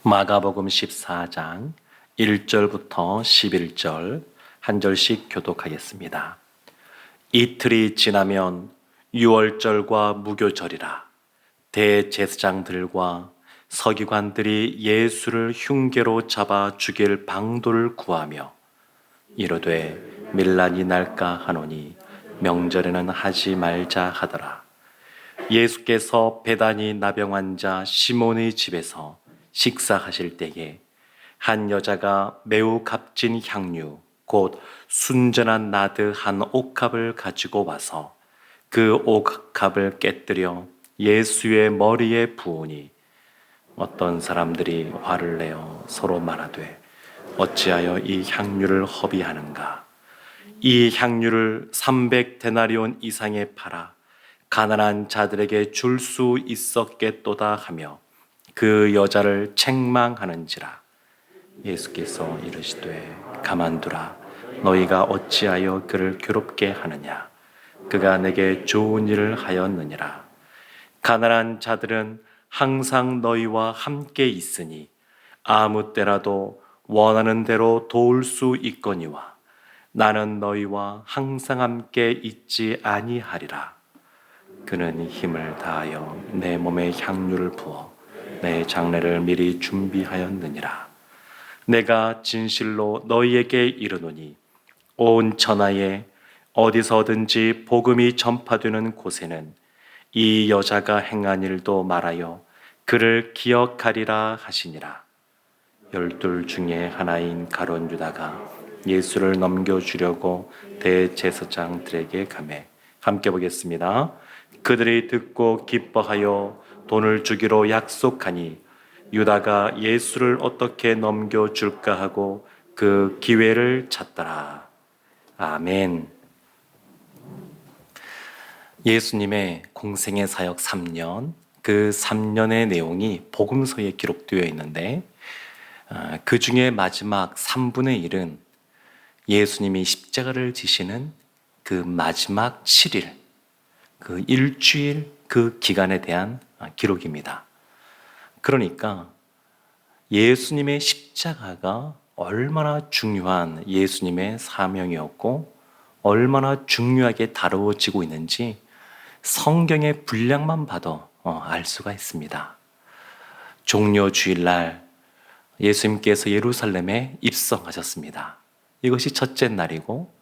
마가복음 14장 1절부터 11절 한 절씩 교독하겠습니다. 이틀이 지나면 유월절과 무교절이라. 대제사장들과 서기관들이 예수를 흉계로 잡아 죽일 방도를 구하며 이르되 밀란이 날까 하노니 명절에는 하지 말자 하더라. 예수께서 베다니 나병 환자 시몬의 집에서 식사하실 때에 한 여자가 매우 값진 향유 곧 순전한 나드 한 옥합을 가지고 와서 그 옥합을 깨뜨려 예수의 머리에 부으니 어떤 사람들이 화를 내어 서로 말하되 어찌하여 이 향유를 허비하는가. 이 향유를 300데나리온 이상에 팔아 가난한 자들에게 줄 수 있었겠도다 하며 그 여자를 책망하는지라. 예수께서 이르시되 가만두라. 너희가 어찌하여 그를 괴롭게 하느냐. 그가 내게 좋은 일을 하였느니라. 가난한 자들은 항상 너희와 함께 있으니 아무 때라도 원하는 대로 도울 수 있거니와 나는 너희와 항상 함께 있지 아니하리라. 그는 힘을 다하여 내 몸에 향유를 부어 내 장례를 미리 준비하였느니라. 내가 진실로 너희에게 이르노니 온 천하에 어디서든지 복음이 전파되는 곳에는 이 여자가 행한 일도 말하여 그를 기억하리라 하시니라. 12 중에 하나인 가룟 유다가 예수를 넘겨주려고 대제사장들에게 가매. 함께 보겠습니다. 그들이 듣고 기뻐하여 돈을 주기로 약속하니 유다가 예수를 어떻게 넘겨줄까 하고 그 기회를 찾더라. 아멘. 예수님의 공생의 사역 3년, 그 3년의 내용이 복음서에 기록되어 있는데 그 중에 마지막 3분의 1은 예수님이 십자가를 지시는 그 마지막 7일, 그 일주일 그 기간에 대한 기록입니다. 그러니까 예수님의 십자가가 얼마나 중요한 예수님의 사명이었고 얼마나 중요하게 다루어지고 있는지 성경의 분량만 봐도 알 수가 있습니다. 종려 주일날 예수님께서 예루살렘에 입성하셨습니다. 이것이 첫째 날이고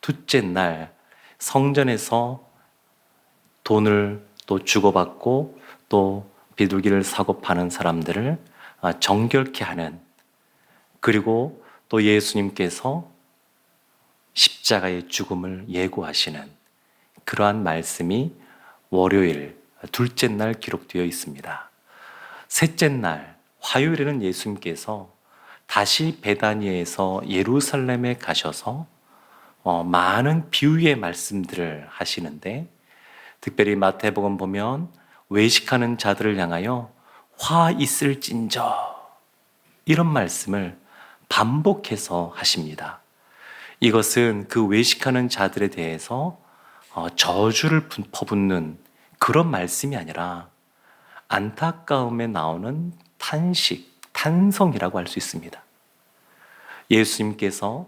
둘째 날 성전에서 돈을 또 주고받고 또 비둘기를 사고 파는 사람들을 정결케 하는, 그리고 또 예수님께서 십자가의 죽음을 예고하시는 그러한 말씀이 월요일 둘째 날 기록되어 있습니다. 셋째 날 화요일에는 예수님께서 다시 베다니에서 예루살렘에 가셔서 많은 비유의 말씀들을 하시는데 특별히 마태복음 보면 외식하는 자들을 향하여 화 있을진저 이런 말씀을 반복해서 하십니다. 이것은 그 외식하는 자들에 대해서 저주를 퍼붓는 그런 말씀이 아니라 안타까움에 나오는 탄식, 탄성이라고 할 수 있습니다. 예수님께서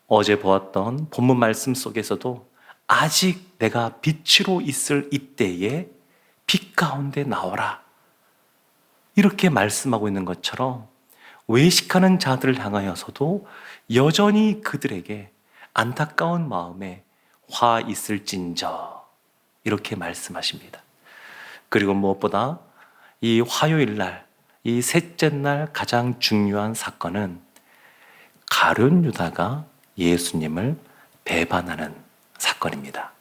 어제 보았던 본문 말씀 속에서도 아직 내가 빛으로 있을 이때에 빛 가운데 나오라 이렇게 말씀하고 있는 것처럼 외식하는 자들을 향하여서도 여전히 그들에게 안타까운 마음에 화 있을진저 이렇게 말씀하십니다. 그리고 무엇보다 이 화요일 날, 이 셋째 날 가장 중요한 사건은 가룟 유다가 예수님을 배반하는 사건입니다.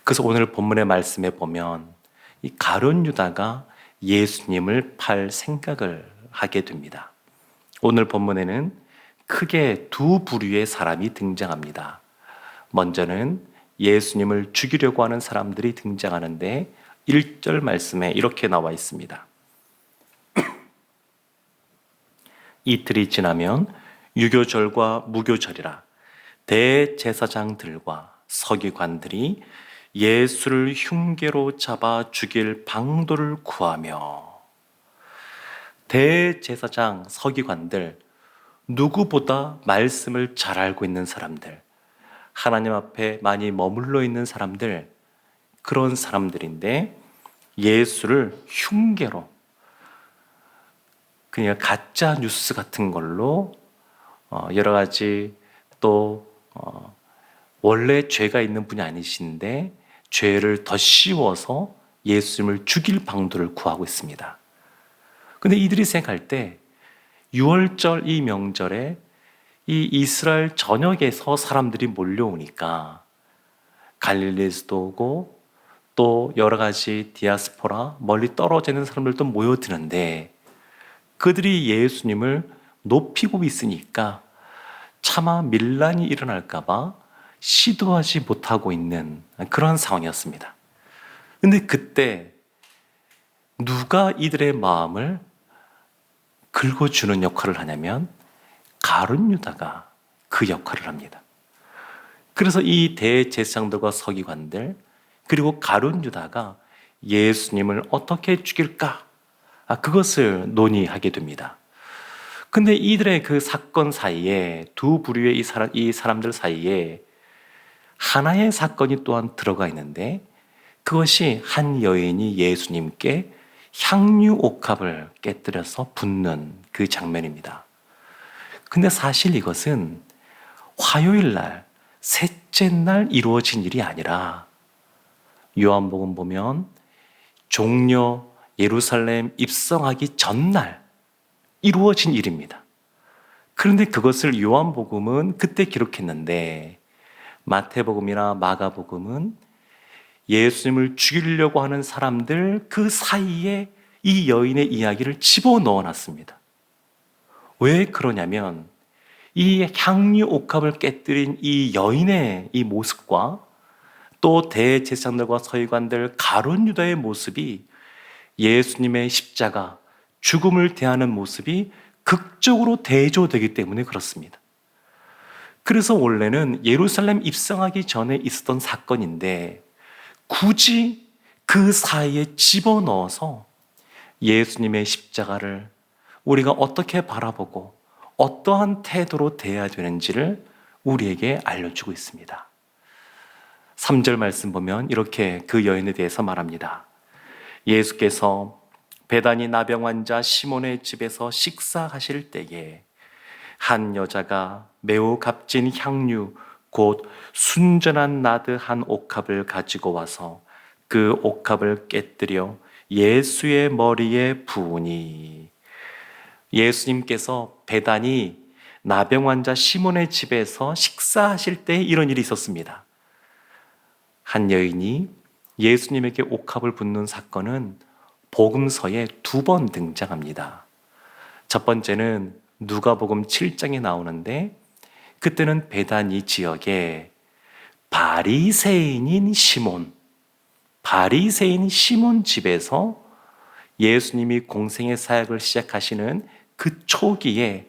그래서 오늘 본문의 말씀에 보면 이 가룟 유다가 예수님을 팔 생각을 하게 됩니다. 오늘 본문에는 크게 두 부류의 사람이 등장합니다. 먼저는 예수님을 죽이려고 하는 사람들이 등장하는데 1절 말씀에 이렇게 나와 있습니다. 이틀이 지나면 유교절과 무교절이라. 대제사장들과 서기관들이 예수를 흉계로 잡아 죽일 방도를 구하며. 대제사장 서기관들, 누구보다 말씀을 잘 알고 있는 사람들, 하나님 앞에 많이 머물러 있는 사람들, 그런 사람들인데 예수를 흉계로, 그냥 가짜 뉴스 같은 걸로 여러 가지 또 원래 죄가 있는 분이 아니신데 죄를 더 씌워서 예수님을 죽일 방도를 구하고 있습니다. 근데 이들이 생각할 때 6월절 이 명절에 이 이스라엘 전역에서 사람들이 몰려오니까 갈릴리에서도 오고 또 여러 가지 디아스포라 멀리 떨어져 있는 사람들도 모여드는데 그들이 예수님을 높이고 있으니까 차마 밀란이 일어날까봐 시도하지 못하고 있는 그런 상황이었습니다. 근데 그때 누가 이들의 마음을 긁어주는 역할을 하냐면 가룟 유다가 그 역할을 합니다. 그래서 이 대제사장들과 서기관들 그리고 가룟 유다가 예수님을 어떻게 죽일까? 그것을 논의하게 됩니다. 근데 이들의 그 사건 사이에 두 부류의 이 사람들 사이에 하나의 사건이 또한 들어가 있는데 그것이 한 여인이 예수님께 향유 옥합을 깨뜨려서 붓는 그 장면입니다. 근데 사실 이것은 화요일 날, 셋째 날 이루어진 일이 아니라 요한복음 보면 종려 예루살렘 입성하기 전날 이루어진 일입니다. 그런데 그것을 요한복음은 그때 기록했는데 마태복음이나 마가복음은 예수님을 죽이려고 하는 사람들 그 사이에 이 여인의 이야기를 집어넣어 놨습니다. 왜 그러냐면 이 향유 옥합을 깨뜨린 이 여인의 이 모습과 또 대제사장들과 서기관들 가룟 유다의 모습이 예수님의 십자가, 죽음을 대하는 모습이 극적으로 대조되기 때문에 그렇습니다. 그래서 원래는 예루살렘 입성하기 전에 있었던 사건인데 굳이 그 사이에 집어넣어서 예수님의 십자가를 우리가 어떻게 바라보고 어떠한 태도로 대해야 되는지를 우리에게 알려주고 있습니다. 3절 말씀 보면 이렇게 그 여인에 대해서 말합니다. 예수께서 베다니 나병 환자 시몬의 집에서 식사하실 때에 한 여자가 매우 값진 향유 곧 순전한 나드 한 옥합을 가지고 와서 그 옥합을 깨뜨려 예수의 머리에 부으니. 예수님께서 베다니 나병 환자 시몬의 집에서 식사하실 때 이런 일이 있었습니다. 한 여인이 예수님에게 옥합을 붓는 사건은 복음서에 2번 등장합니다. 첫 번째는 누가복음 7장에 나오는데 그때는 베다니 지역에 바리새인인 시몬 집에서 예수님이 공생의 사역을 시작하시는 그 초기에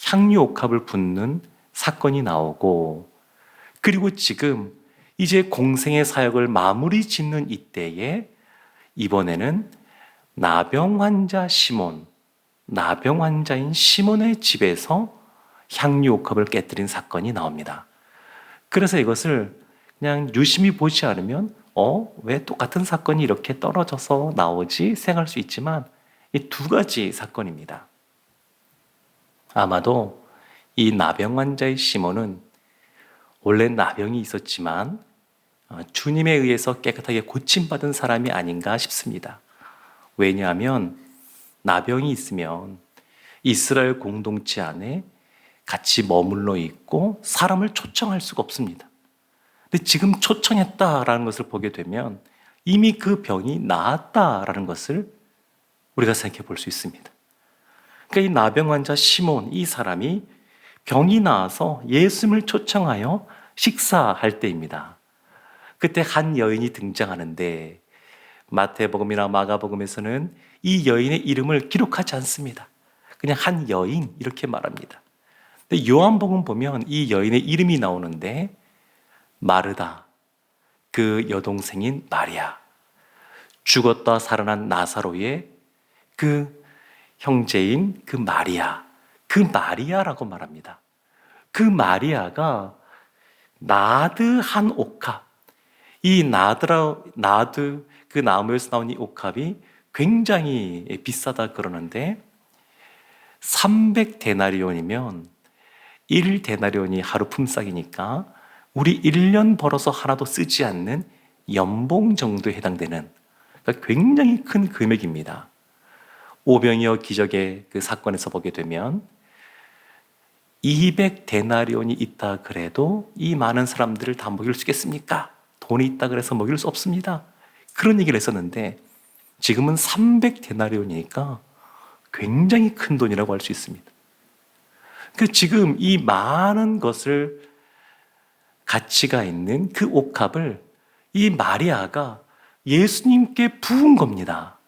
향유 옥합을 붓는 사건이 나오고 그리고 지금 이제 공생의 사역을 마무리 짓는 이때에 이번에는 나병 환자인 시몬의 집에서 향유 옥합을 깨뜨린 사건이 나옵니다. 그래서 이것을 그냥 유심히 보지 않으면 왜 똑같은 사건이 이렇게 떨어져서 나오지 생각할 수 있지만 이 2가지 사건입니다. 아마도 이 나병 환자의 시몬은 원래 나병이 있었지만 주님에 의해서 깨끗하게 고침받은 사람이 아닌가 싶습니다. 왜냐하면 나병이 있으면 이스라엘 공동체 안에 같이 머물러 있고 사람을 초청할 수가 없습니다. 근데 지금 초청했다라는 것을 보게 되면 이미 그 병이 나았다라는 것을 우리가 생각해 볼 수 있습니다. 그러니까 이 나병 환자 시몬, 이 사람이 병이 나아서 예수님을 초청하여 식사할 때입니다. 그때 한 여인이 등장하는데 마태복음이나 마가복음에서는 이 여인의 이름을 기록하지 않습니다. 그냥 한 여인 이렇게 말합니다. 근데 요한복음 보면 이 여인의 이름이 나오는데 마르다, 그 여동생인 마리아, 죽었다 살아난 나사로의 그 형제인 그 마리아라고 말합니다. 그 마리아가 나드 한 옥합, 이 나드 그 나무에서 나온 이 옥합이 굉장히 비싸다 그러는데 300데나리온이면 1데나리온이 하루 품삯이니까 우리 1년 벌어서 하나도 쓰지 않는 연봉 정도에 해당되는, 그러니까 굉장히 큰 금액입니다. 오병이어 기적의 그 사건에서 보게 되면 200데나리온이 있다 그래도 이 많은 사람들을 다 먹일 수 있겠습니까? 돈이 있다 그래서 먹일 수 없습니다. 그런 얘기를 했었는데 지금은 300데나리온이니까 굉장히 큰 돈이라고 할 수 있습니다. 그 지금 이 많은 것을 가치가 있는 그 옥합을 이 마리아가 예수님께 부은 겁니다.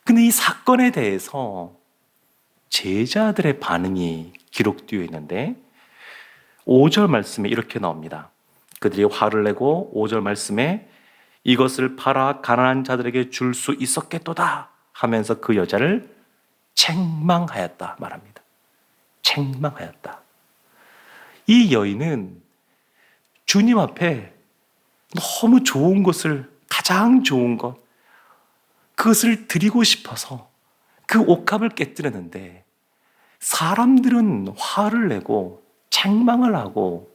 근데 이 사건에 대해서 제자들의 반응이 기록되어 있는데 5절 말씀에 이렇게 나옵니다. 그들이 화를 내고 5절 말씀에 이것을 팔아 가난한 자들에게 줄 수 있었겠도다 하면서 그 여자를 책망하였다 말합니다. 책망하였다. 이 여인은 주님 앞에 너무 좋은 것을, 가장 좋은 것, 그것을 드리고 싶어서 그 옥합을 깨뜨렸는데 사람들은 화를 내고 책망을 하고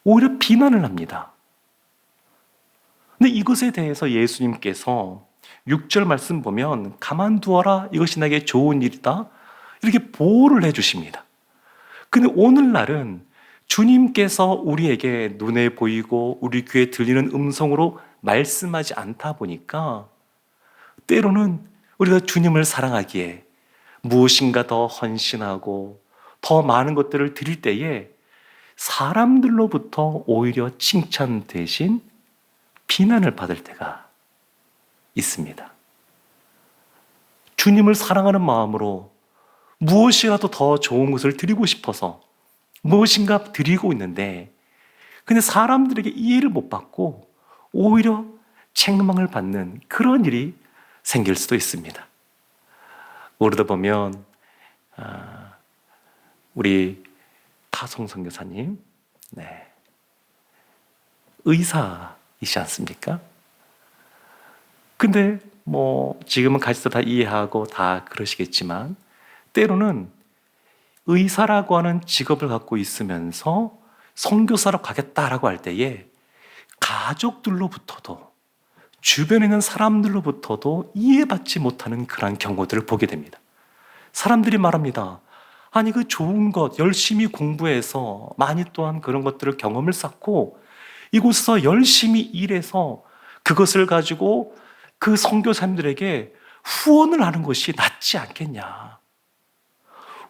오히려 비난을 합니다. 근데 이것에 대해서 예수님께서 6절 말씀 보면 가만두어라, 이것이 나에게 좋은 일이다, 이렇게 보호를 해주십니다. 근데 오늘날은 주님께서 우리에게 눈에 보이고 우리 귀에 들리는 음성으로 말씀하지 않다 보니까 때로는 우리가 주님을 사랑하기에 무엇인가 더 헌신하고 더 많은 것들을 드릴 때에 사람들로부터 오히려 칭찬 대신 비난을 받을 때가 있습니다. 주님을 사랑하는 마음으로 무엇이라도 더 좋은 것을 드리고 싶어서 무엇인가 드리고 있는데 근데 사람들에게 이해를 못 받고 오히려 책망을 받는 그런 일이 생길 수도 있습니다. 우리도 보면 우리 타송 선교사님 의사이시 않습니까? 근데 뭐 지금은 가시도 다 이해하고 다 그러시겠지만 때로는 의사라고 하는 직업을 갖고 있으면서 선교사로 가겠다라고 할 때에 가족들로부터도 주변에 있는 사람들로부터도 이해받지 못하는 그런 경우들을 보게 됩니다. 사람들이 말합니다. 아니 그 좋은 것 열심히 공부해서 많이 또한 그런 것들을 경험을 쌓고 이곳에서 열심히 일해서 그것을 가지고 그 선교사님들에게 후원을 하는 것이 낫지 않겠냐.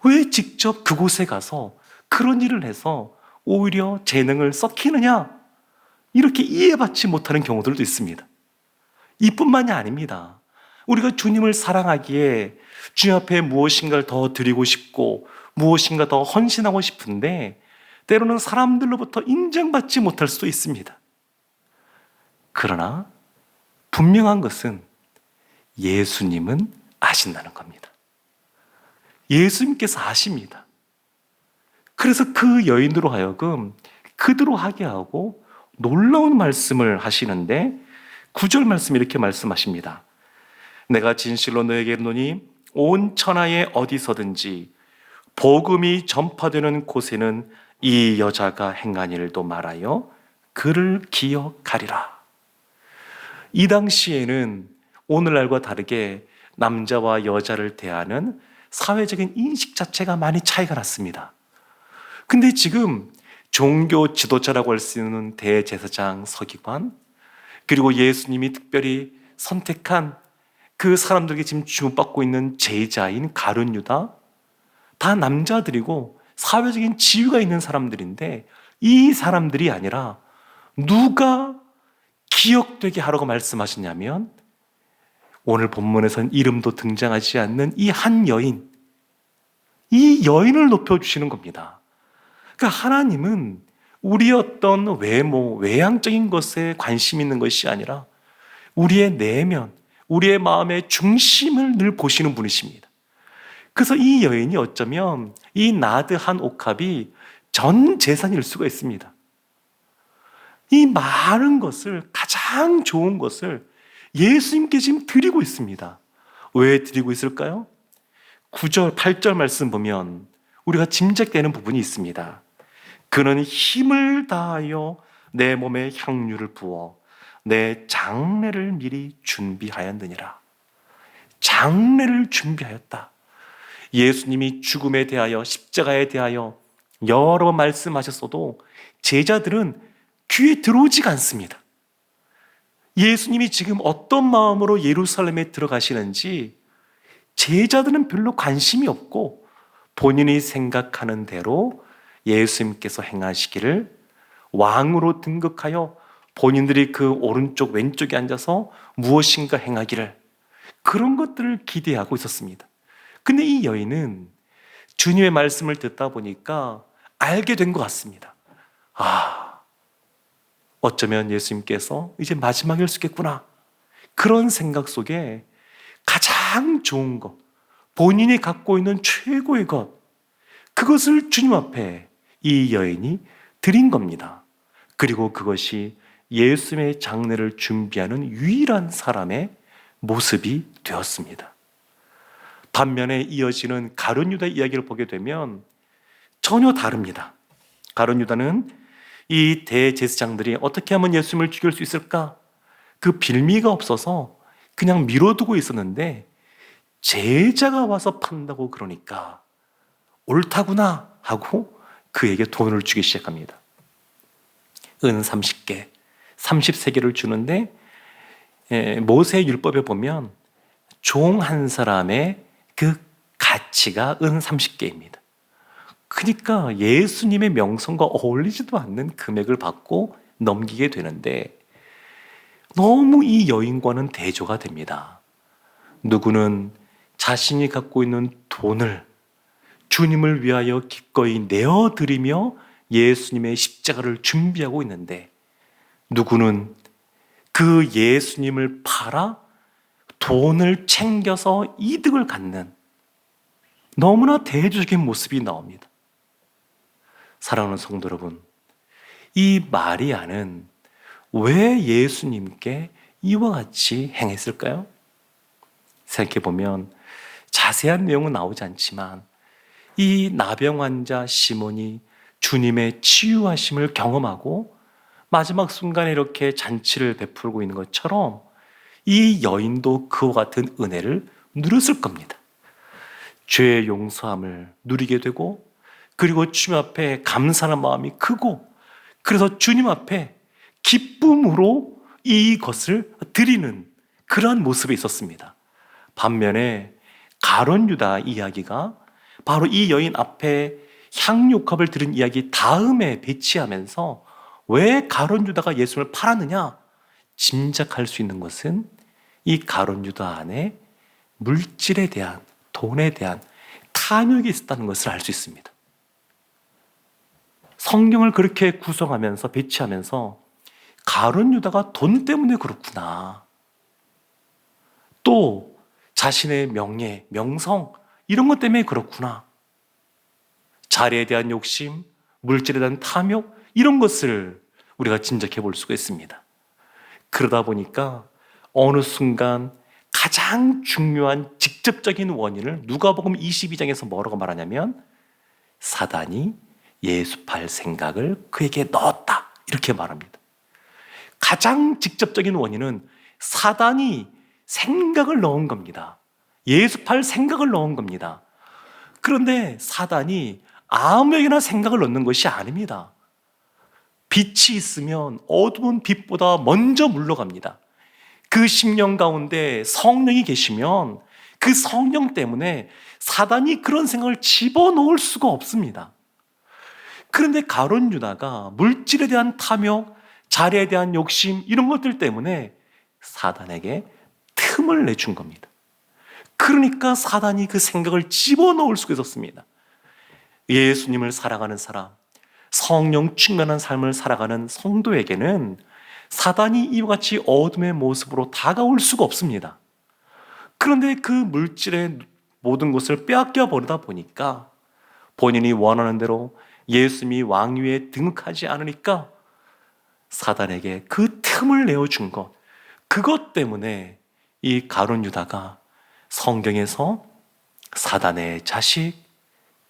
왜 직접 그곳에 가서 그런 일을 해서 오히려 재능을 썩히느냐? 이렇게 이해받지 못하는 경우들도 있습니다. 이뿐만이 아닙니다. 우리가 주님을 사랑하기에 주님 앞에 무엇인가를 더 드리고 싶고 무엇인가 더 헌신하고 싶은데 때로는 사람들로부터 인정받지 못할 수도 있습니다. 그러나 분명한 것은 예수님은 아신다는 겁니다. 예수님께서 아십니다. 그래서 그 여인으로 하여금 그대로 하게 하고 놀라운 말씀을 하시는데 9절 말씀 이렇게 말씀하십니다. 내가 진실로 너에게 이르노니 온 천하에 어디서든지 복음이 전파되는 곳에는 이 여자가 행한 일도 말하여 그를 기억하리라. 이 당시에는 오늘날과 다르게 남자와 여자를 대하는 사회적인 인식 자체가 많이 차이가 났습니다. 근데 지금 종교 지도자라고 할 수 있는 대제사장 서기관, 그리고 예수님이 특별히 선택한 그 사람들에게 지금 주목받고 있는 제자인 가룟 유다, 다 남자들이고 사회적인 지위가 있는 사람들인데 이 사람들이 아니라 누가 기억되게 하라고 말씀하시냐면 오늘 본문에서는 이름도 등장하지 않는 이 한 여인, 이 여인을 높여주시는 겁니다. 그러니까 하나님은 우리의 어떤 외모, 외향적인 것에 관심 있는 것이 아니라 우리의 내면, 우리의 마음의 중심을 늘 보시는 분이십니다. 그래서 이 여인이 어쩌면 이 나드 한 옥합이 전 재산일 수가 있습니다. 이 많은 것을, 가장 좋은 것을 예수님께 지금 드리고 있습니다. 왜 드리고 있을까요? 9절, 8절 말씀 보면 우리가 짐작되는 부분이 있습니다. 그는 힘을 다하여 내 몸에 향유를 부어 내 장례를 미리 준비하였느니라. 장례를 준비하였다. 예수님이 죽음에 대하여, 십자가에 대하여 여러 번 말씀하셨어도 제자들은 귀에 들어오지가 않습니다. 예수님이 지금 어떤 마음으로 예루살렘에 들어가시는지 제자들은 별로 관심이 없고 본인이 생각하는 대로 예수님께서 행하시기를, 왕으로 등극하여 본인들이 그 오른쪽 왼쪽에 앉아서 무엇인가 행하기를, 그런 것들을 기대하고 있었습니다. 근데 이 여인은 주님의 말씀을 듣다 보니까 알게 된 것 같습니다. 어쩌면 예수님께서 이제 마지막일 수 있겠구나. 그런 생각 속에 가장 좋은 것, 본인이 갖고 있는 최고의 것, 그것을 주님 앞에 이 여인이 드린 겁니다. 그리고 그것이 예수님의 장례를 준비하는 유일한 사람의 모습이 되었습니다. 반면에 이어지는 가룟 유다 이야기를 보게 되면 전혀 다릅니다. 가룟 유다는 이 대제사장들이 어떻게 하면 예수님을 죽일 수 있을까? 그 빌미가 없어서 그냥 미뤄두고 있었는데 제자가 와서 판다고 그러니까 옳다구나 하고 그에게 돈을 주기 시작합니다. 은 30개, 30세계를 주는데 모세 율법에 보면 종 한 사람의 그 가치가 은 30개입니다. 그러니까 예수님의 명성과 어울리지도 않는 금액을 받고 넘기게 되는데 너무 이 여인과는 대조가 됩니다. 누구는 자신이 갖고 있는 돈을 주님을 위하여 기꺼이 내어드리며 예수님의 십자가를 준비하고 있는데, 누구는 그 예수님을 팔아 돈을 챙겨서 이득을 갖는 너무나 대조적인 모습이 나옵니다. 사랑하는 성도 여러분, 이 마리아는 왜 예수님께 이와 같이 행했을까요? 생각해보면 자세한 내용은 나오지 않지만 이 나병 환자 시몬이 주님의 치유하심을 경험하고 마지막 순간에 이렇게 잔치를 베풀고 있는 것처럼 이 여인도 그와 같은 은혜를 누렸을 겁니다. 죄의 용서함을 누리게 되고, 그리고 주님 앞에 감사하는 마음이 크고, 그래서 주님 앞에 기쁨으로 이것을 드리는 그러한 모습이 있었습니다. 반면에 가룟 유다 이야기가 바로 이 여인 앞에 향유옥합을 드린 이야기 다음에 배치하면서 왜 가룟 유다가 예수님을 팔았느냐 짐작할 수 있는 것은 이 가룟 유다 안에 물질에 대한, 돈에 대한 탐욕이 있었다는 것을 알 수 있습니다. 성경을 그렇게 구성하면서 배치하면서 가룟 유다가 돈 때문에 그렇구나, 또 자신의 명예, 명성 이런 것 때문에 그렇구나, 자리에 대한 욕심, 물질에 대한 탐욕 이런 것을 우리가 짐작해 볼 수가 있습니다. 그러다 보니까 어느 순간 가장 중요한 직접적인 원인을 누가복음 22장에서 뭐라고 말하냐면 사단이 예수 팔 생각을 그에게 넣었다 이렇게 말합니다. 가장 직접적인 원인은 사단이 생각을 넣은 겁니다. 예수 팔 생각을 넣은 겁니다. 그런데 사단이 아무에게나 생각을 넣는 것이 아닙니다. 빛이 있으면 어두운 빛보다 먼저 물러갑니다. 그 심령 가운데 성령이 계시면 그 성령 때문에 사단이 그런 생각을 집어넣을 수가 없습니다. 그런데 가룟 유다가 물질에 대한 탐욕, 자리에 대한 욕심 이런 것들 때문에 사단에게 틈을 내준 겁니다. 그러니까 사단이 그 생각을 집어넣을 수가 있었습니다. 예수님을 살아가는 사람, 성령 충만한 삶을 살아가는 성도에게는 사단이 이와 같이 어둠의 모습으로 다가올 수가 없습니다. 그런데 그 물질의 모든 것을 빼앗겨 버리다 보니까 본인이 원하는 대로 예수님이 왕위에 등극하지 않으니까 사단에게 그 틈을 내어준 것, 그것 때문에 이 가룟 유다가 성경에서 사단의 자식,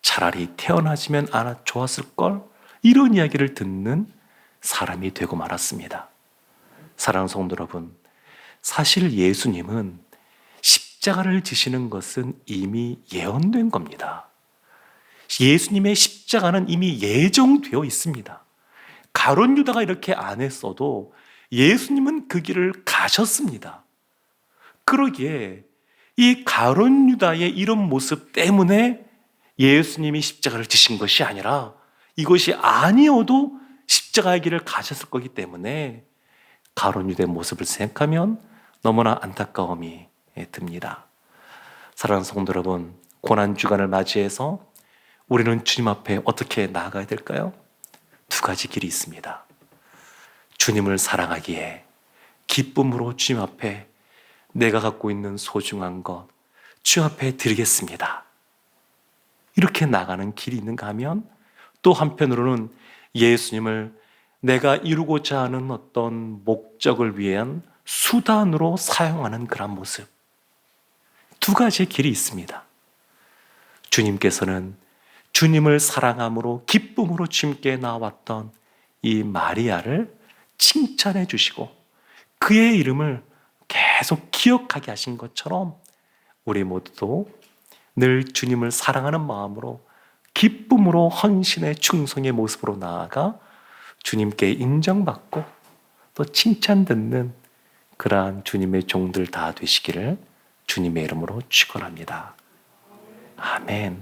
차라리 태어나지면 않아 좋았을걸, 이런 이야기를 듣는 사람이 되고 말았습니다. 사랑하는 성도 여러분, 사실 예수님은 십자가를 지시는 것은 이미 예언된 겁니다. 예수님의 십자가는 이미 예정되어 있습니다. 가룟 유다가 이렇게 안 했어도 예수님은 그 길을 가셨습니다. 그러기에 이 가룟 유다의 이런 모습 때문에 예수님이 십자가를 지신 것이 아니라, 이것이 아니어도 십자가의 길을 가셨을 거기 때문에 가룟 유다의 모습을 생각하면 너무나 안타까움이 듭니다. 사랑하는 성도 여러분, 고난주간을 맞이해서 우리는 주님 앞에 어떻게 나아가야 될까요? 두 가지 길이 있습니다. 주님을 사랑하기에 기쁨으로 주님 앞에 내가 갖고 있는 소중한 것 주님 앞에 드리겠습니다, 이렇게 나가는 길이 있는가 하면, 또 한편으로는 예수님을 내가 이루고자 하는 어떤 목적을 위한 수단으로 사용하는 그런 모습, 두 가지의 길이 있습니다. 주님께서는 주님을 사랑함으로 기쁨으로 주님께 나왔던 이 마리아를 칭찬해 주시고 그의 이름을 계속 기억하게 하신 것처럼 우리 모두도 늘 주님을 사랑하는 마음으로 기쁨으로 헌신의 충성의 모습으로 나아가 주님께 인정받고 또 칭찬 듣는 그러한 주님의 종들 다 되시기를 주님의 이름으로 축원합니다. 아멘.